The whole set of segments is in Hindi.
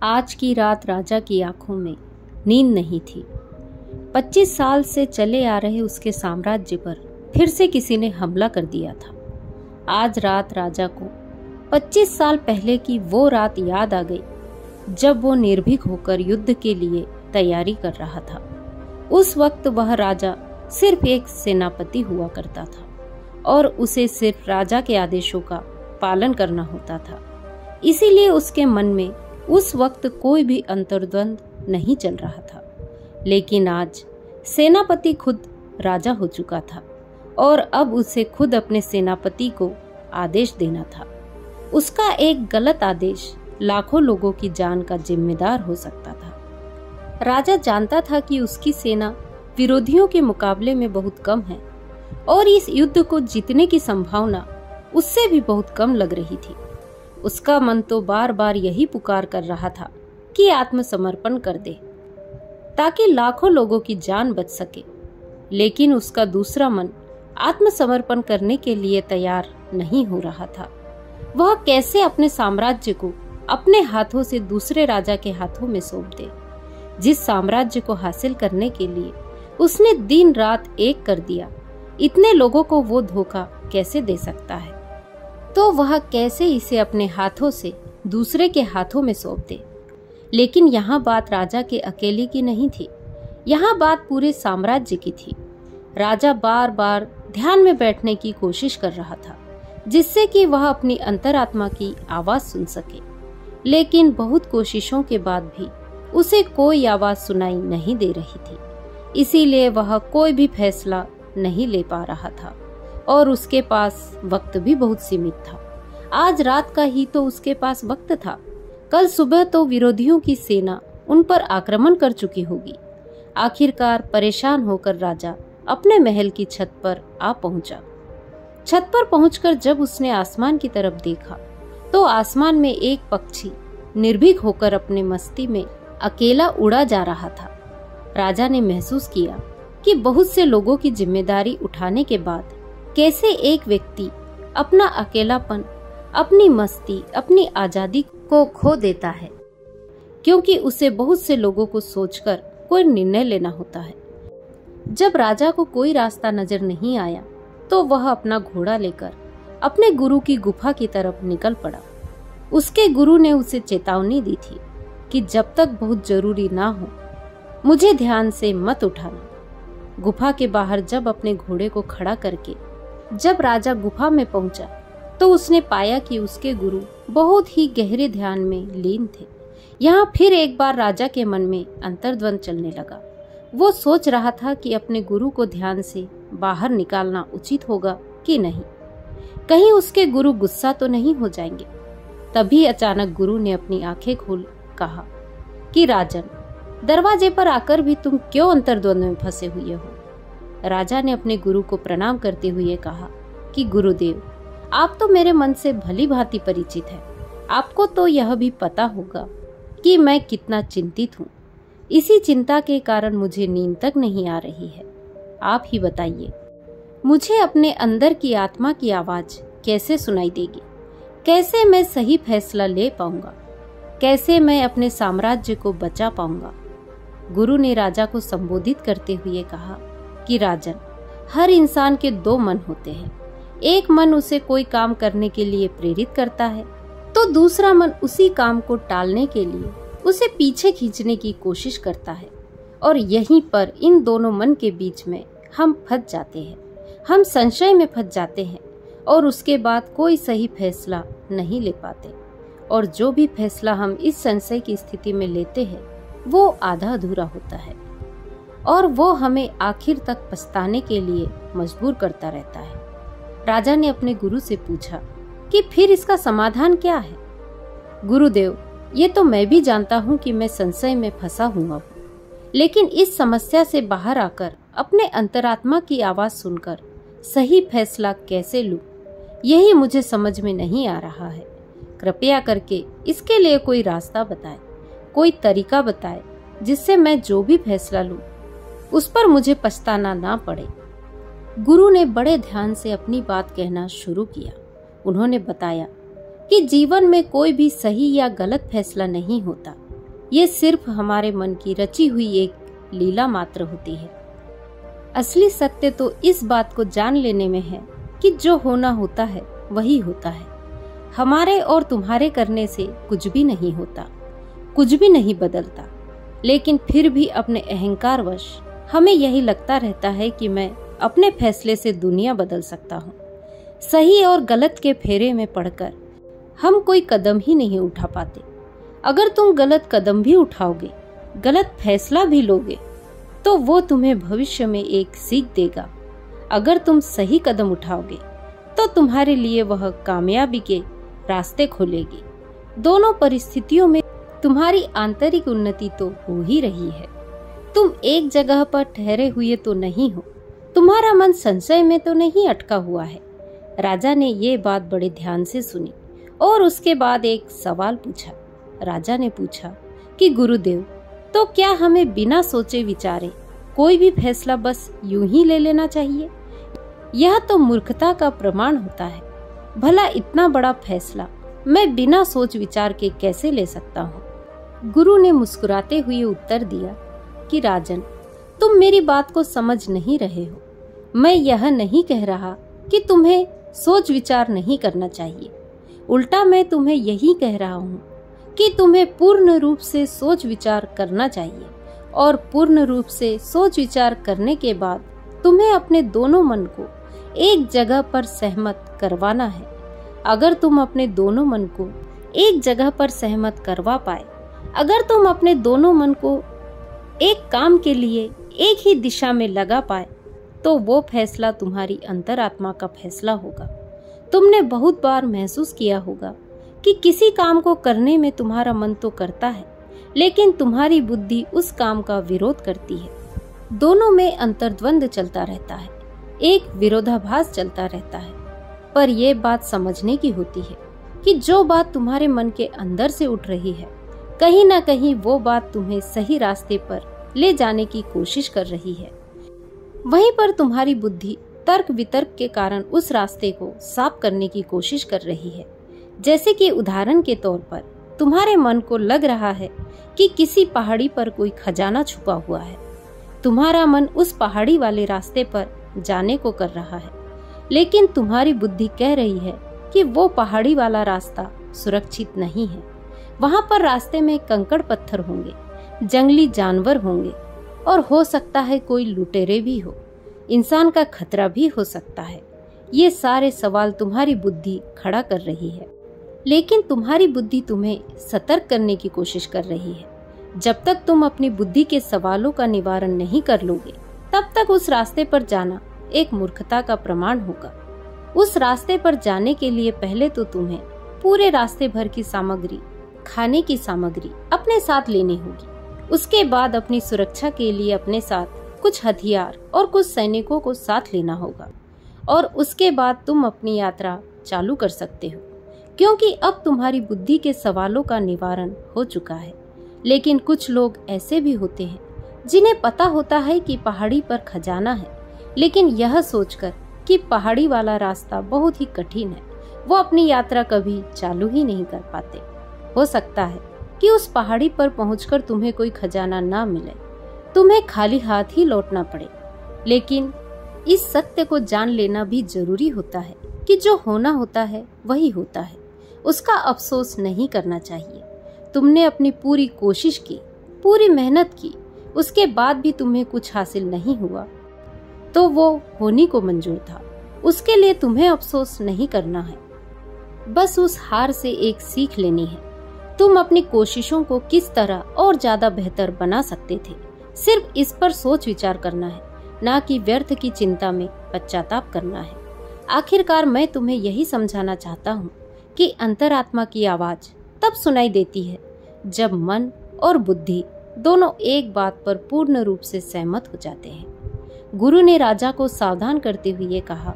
आज की रात राजा की आंखों में नींद नहीं थी। 25 साल से चले आ रहे उसके साम्राज्य पर फिर से किसी ने हमला कर दिया था। आज रात राजा को 25 साल पहले की वो रात याद आ गई जब वो निर्भीक होकर युद्ध के लिए तैयारी कर रहा था। उस वक्त वह राजा सिर्फ एक सेनापति हुआ करता था और उसे सिर्फ राजा के आदेशों का पालन करना होता था। इसीलिए उसके मन में उस वक्त कोई भी अंतर्द्वंद नहीं चल रहा था। लेकिन आज सेनापति खुद राजा हो चुका था और अब उसे खुद अपने सेनापति को आदेश देना था। उसका एक गलत आदेश लाखों लोगों की जान का जिम्मेदार हो सकता था। राजा जानता था कि उसकी सेना विरोधियों के मुकाबले में बहुत कम है और इस युद्ध को जीतने की संभावना उससे भी बहुत कम लग रही थी। उसका मन तो बार बार यही पुकार कर रहा था कि आत्मसमर्पण कर दे ताकि लाखों लोगों की जान बच सके। लेकिन उसका दूसरा मन आत्मसमर्पण करने के लिए तैयार नहीं हो रहा था। वह कैसे अपने साम्राज्य को अपने हाथों से दूसरे राजा के हाथों में सौंप दे, जिस साम्राज्य को हासिल करने के लिए उसने दिन रात एक कर दिया। इतने लोगों को वो धोखा कैसे दे सकता है? तो वह कैसे इसे अपने हाथों से दूसरे के हाथों में सौंप दे? लेकिन यहाँ बात राजा के अकेले की नहीं थी, यहाँ बात पूरे साम्राज्य की थी। राजा बार बार ध्यान में बैठने की कोशिश कर रहा था जिससे कि वह अपनी अंतरात्मा की आवाज सुन सके। लेकिन बहुत कोशिशों के बाद भी उसे कोई आवाज सुनाई नहीं दे रही थी। इसीलिए वह कोई भी फैसला नहीं ले पा रहा था और उसके पास वक्त भी बहुत सीमित था। आज रात का ही तो उसके पास वक्त था। कल सुबह तो विरोधियों की सेना उन पर आक्रमण कर चुकी होगी। आखिरकार परेशान होकर राजा अपने महल की छत पर आ पहुंचा। छत पर पहुंचकर जब उसने आसमान की तरफ देखा तो आसमान में एक पक्षी निर्भीक होकर अपने मस्ती में अकेला उड़ा जा रहा था। राजा ने महसूस किया कि बहुत से लोगों की जिम्मेदारी उठाने के बाद कैसे एक व्यक्ति अपना अकेलापन, अपनी मस्ती, अपनी आजादी को खो देता है, क्योंकि उसे बहुत से लोगों को सोचकर कोई निर्णय लेना होता है। जब राजा को कोई रास्ता नजर नहीं आया तो वह अपना घोड़ा लेकर अपने गुरु की गुफा की तरफ निकल पड़ा। उसके गुरु ने उसे चेतावनी दी थी कि जब तक बहुत जरूरी ना हो मुझे ध्यान से मत उठाना। गुफा के बाहर जब अपने घोड़े को खड़ा करके जब राजा गुफा में पहुंचा तो उसने पाया कि उसके गुरु बहुत ही गहरे ध्यान में लीन थे। यहाँ फिर एक बार राजा के मन में अंतर्द्वंद चलने लगा। वो सोच रहा था कि अपने गुरु को ध्यान से बाहर निकालना उचित होगा कि नहीं, कहीं उसके गुरु गुस्सा तो नहीं हो जाएंगे। तभी अचानक गुरु ने अपनी आंखें खोल कहा कि राजन, दरवाजे पर आकर भी तुम क्यों अंतर्द्वंद में फंसे हुए हो? राजा ने अपने गुरु को प्रणाम करते हुए कहा कि गुरुदेव, आप तो मेरे मन से भली भांति परिचित हैं। आपको तो यह भी पता होगा कि मैं कितना चिंतित हूँ। इसी चिंता के कारण मुझे नींद तक नहीं आ रही है। आप ही बताइए, मुझे अपने अंदर की आत्मा की आवाज कैसे सुनाई देगी? कैसे मैं सही फैसला ले पाऊंगा? कैसे मैं अपने साम्राज्य को बचा पाऊंगा? गुरु ने राजा को संबोधित करते हुए कहा कि राजन, हर इंसान के दो मन होते हैं। एक मन उसे कोई काम करने के लिए प्रेरित करता है तो दूसरा मन उसी काम को टालने के लिए उसे पीछे खींचने की कोशिश करता है। और यहीं पर इन दोनों मन के बीच में हम फंस जाते हैं। हम संशय में फंस जाते हैं और उसके बाद कोई सही फैसला नहीं ले पाते। और जो भी फैसला हम इस संशय की स्थिति में लेते हैं वो आधा अधूरा होता है और वो हमें आखिर तक पछताने के लिए मजबूर करता रहता है। राजा ने अपने गुरु से पूछा कि फिर इसका समाधान क्या है? गुरुदेव, ये तो मैं भी जानता हूँ कि मैं संशय में फंसा हुआ हूँ, लेकिन इस समस्या से बाहर आकर अपने अंतरात्मा की आवाज सुनकर सही फैसला कैसे लूं, यही मुझे समझ में नहीं आ रहा है। कृपया करके इसके लिए कोई रास्ता बताए, कोई तरीका बताए जिससे मैं जो भी फैसला लूं उस पर मुझे पछताना ना पड़े। गुरु ने बड़े ध्यान से अपनी बात कहना शुरू किया। उन्होंने बताया कि जीवन में कोई भी सही या गलत फैसला नहीं होता, ये सिर्फ हमारे मन की रची हुई एक लीला मात्र होती है। असली सत्य तो इस बात को जान लेने में है कि जो होना होता है वही होता है। हमारे और तुम्हारे करने से कुछ भी नहीं होता, कुछ भी नहीं बदलता, लेकिन फिर भी अपने अहंकारवश हमें यही लगता रहता है कि मैं अपने फैसले से दुनिया बदल सकता हूँ। सही और गलत के फेरे में पड़कर हम कोई कदम ही नहीं उठा पाते। अगर तुम गलत कदम भी उठाओगे, गलत फैसला भी लोगे, तो वो तुम्हें भविष्य में एक सीख देगा। अगर तुम सही कदम उठाओगे तो तुम्हारे लिए वह कामयाबी के रास्ते खोलेगी। दोनों परिस्थितियों में तुम्हारी आंतरिक उन्नति तो हो ही रही है। तुम एक जगह पर ठहरे हुए तो नहीं हो, तुम्हारा मन संशय में तो नहीं अटका हुआ है। राजा ने ये बात बड़े ध्यान से सुनी और उसके बाद एक सवाल पूछा। राजा ने पूछा कि गुरुदेव, तो क्या हमें बिना सोचे विचारे कोई भी फैसला बस यूं ही ले लेना चाहिए? यह तो मूर्खता का प्रमाण होता है। भला इतना बड़ा फैसला मैं बिना सोच विचार के कैसे ले सकता हूँ? गुरु ने मुस्कुराते हुए उत्तर दिया कि राजन, तुम मेरी बात को समझ नहीं रहे हो। मैं यह नहीं कह रहा कि तुम्हें सोच विचार नहीं करना चाहिए। उल्टा मैं तुम्हें यही कह रहा हूँ कि तुम्हें पूर्ण रूप से सोच विचार करना चाहिए, और पूर्ण रूप से सोच विचार करने के बाद तुम्हें अपने दोनों मन को एक जगह पर सहमत करवाना है। अगर तुम अपने दोनों मन को एक जगह पर सहमत करवा पाए, अगर तुम अपने दोनों मन को एक काम के लिए एक ही दिशा में लगा पाए, तो वो फैसला तुम्हारी अंतरात्मा का फैसला होगा। तुमने बहुत बार महसूस किया होगा कि किसी काम को करने में तुम्हारा मन तो करता है, लेकिन तुम्हारी बुद्धि उस काम का विरोध करती है। दोनों में अंतर्द्वंद चलता रहता है, एक विरोधाभास चलता रहता है। पर यह बात समझने की होती है कि जो बात तुम्हारे मन के अंदर से उठ रही है, कहीं ना कहीं वो बात तुम्हें सही रास्ते पर ले जाने की कोशिश कर रही है। वहीं पर तुम्हारी बुद्धि तर्क वितर्क के कारण उस रास्ते को साफ करने की कोशिश कर रही है। जैसे कि उदाहरण के तौर पर तुम्हारे मन को लग रहा है कि किसी पहाड़ी पर कोई खजाना छुपा हुआ है। तुम्हारा मन उस पहाड़ी वाले रास्ते पर जाने को कर रहा है, लेकिन तुम्हारी बुद्धि कह रही है कि वो पहाड़ी वाला रास्ता सुरक्षित नहीं है। वहां पर रास्ते में कंकड़ पत्थर होंगे, जंगली जानवर होंगे, और हो सकता है कोई लुटेरे भी हो, इंसान का खतरा भी हो सकता है। ये सारे सवाल तुम्हारी बुद्धि खड़ा कर रही है, लेकिन तुम्हारी बुद्धि तुम्हें सतर्क करने की कोशिश कर रही है। जब तक तुम अपनी बुद्धि के सवालों का निवारण नहीं कर लोगे, तब तक उस रास्ते पर जाना एक मूर्खता का प्रमाण होगा। उस रास्ते पर जाने के लिए पहले तो तुम्हें पूरे रास्ते भर की सामग्री, खाने की सामग्री अपने साथ लेनी होगी। उसके बाद अपनी सुरक्षा के लिए अपने साथ कुछ हथियार और कुछ सैनिकों को साथ लेना होगा, और उसके बाद तुम अपनी यात्रा चालू कर सकते हो, क्योंकि अब तुम्हारी बुद्धि के सवालों का निवारण हो चुका है। लेकिन कुछ लोग ऐसे भी होते हैं जिन्हें पता होता है कि पहाड़ी पर खजाना है, लेकिन यह सोचकर कि पहाड़ी वाला रास्ता बहुत ही कठिन है, वो अपनी यात्रा कभी चालू ही नहीं कर पाते। हो सकता है कि उस पहाड़ी पर पहुंचकर तुम्हें कोई खजाना ना मिले, तुम्हें खाली हाथ ही लौटना पड़े। लेकिन इस सत्य को जान लेना भी जरूरी होता है कि जो होना होता है वही होता है, उसका अफसोस नहीं करना चाहिए। तुमने अपनी पूरी कोशिश की, पूरी मेहनत की, उसके बाद भी तुम्हें कुछ हासिल नहीं हुआ, तो वो होने को मंजूर था। उसके लिए तुम्हें अफसोस नहीं करना है, बस उस हार से एक सीख लेनी है। तुम अपनी कोशिशों को किस तरह और ज्यादा बेहतर बना सकते थे, सिर्फ इस पर सोच विचार करना है, ना कि व्यर्थ की चिंता में पश्चाताप करना है। आखिरकार मैं तुम्हें यही समझाना चाहता हूँ कि अंतरात्मा की आवाज तब सुनाई देती है जब मन और बुद्धि दोनों एक बात पर पूर्ण रूप से सहमत हो जाते हैं। गुरु ने राजा को सावधान करते हुए कहा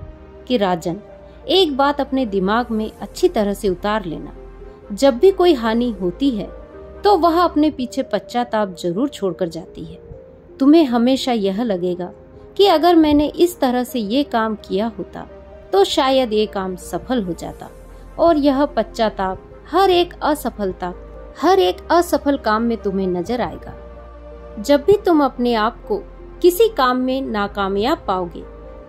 कि राजन, एक बात अपने दिमाग में अच्छी तरह से उतार लेना, जब भी कोई हानि होती है तो वह अपने पीछे पश्चाताप जरूर छोड़कर जाती है। तुम्हें हमेशा यह लगेगा कि अगर मैंने इस तरह से ये काम किया होता तो शायद ये काम सफल हो जाता, और यह पश्चाताप हर एक असफलता, हर एक असफल काम में तुम्हें नजर आएगा। जब भी तुम अपने आप को किसी काम में नाकामयाब पाओगे,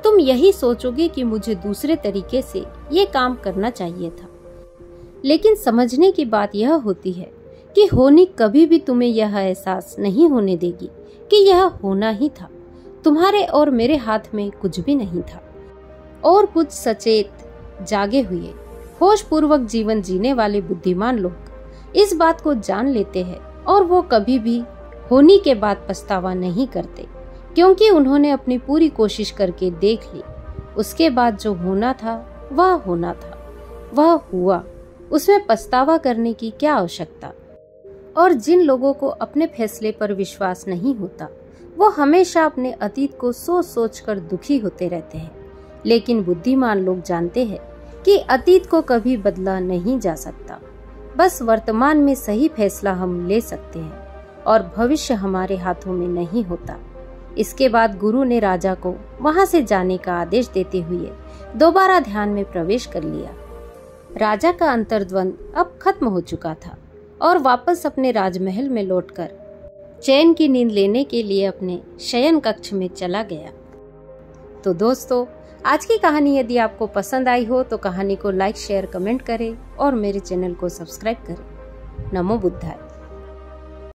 तुम यही सोचोगे कि मुझे दूसरे तरीके से ये काम करना चाहिए था। लेकिन समझने की बात यह होती है कि होनी कभी भी तुम्हें यह एहसास नहीं होने देगी कि यह होना ही था। तुम्हारे और मेरे हाथ में कुछ भी नहीं था। और कुछ सचेत, जागे हुए, होश पूर्वक जीवन जीने वाले बुद्धिमान लोग इस बात को जान लेते हैं और वो कभी भी होने के बाद पछतावा नहीं करते, क्योंकि उन्होंने अपनी पूरी कोशिश करके देख ली। उसके बाद जो होना था वह होना था, वह हुआ। उसमें पछतावा करने की क्या आवश्यकता। और जिन लोगों को अपने फैसले पर विश्वास नहीं होता, वो हमेशा अपने अतीत को सोच सोच कर दुखी होते रहते हैं। लेकिन बुद्धिमान लोग जानते हैं कि अतीत को कभी बदला नहीं जा सकता। बस वर्तमान में सही फैसला हम ले सकते हैं और भविष्य हमारे हाथों में नहीं होता। इसके बाद गुरु ने राजा को वहां से जाने का आदेश देते हुए दोबारा ध्यान में प्रवेश कर लिया। राजा का अंतर्द्वंद अब खत्म हो चुका था और वापस अपने राजमहल में लौटकर चैन की नींद लेने के लिए अपने शयन कक्ष में चला गया। तो दोस्तों, आज की कहानी यदि आपको पसंद आई हो तो कहानी को लाइक, शेयर, कमेंट करें और मेरे चैनल को सब्सक्राइब करें। नमो बुद्धाय।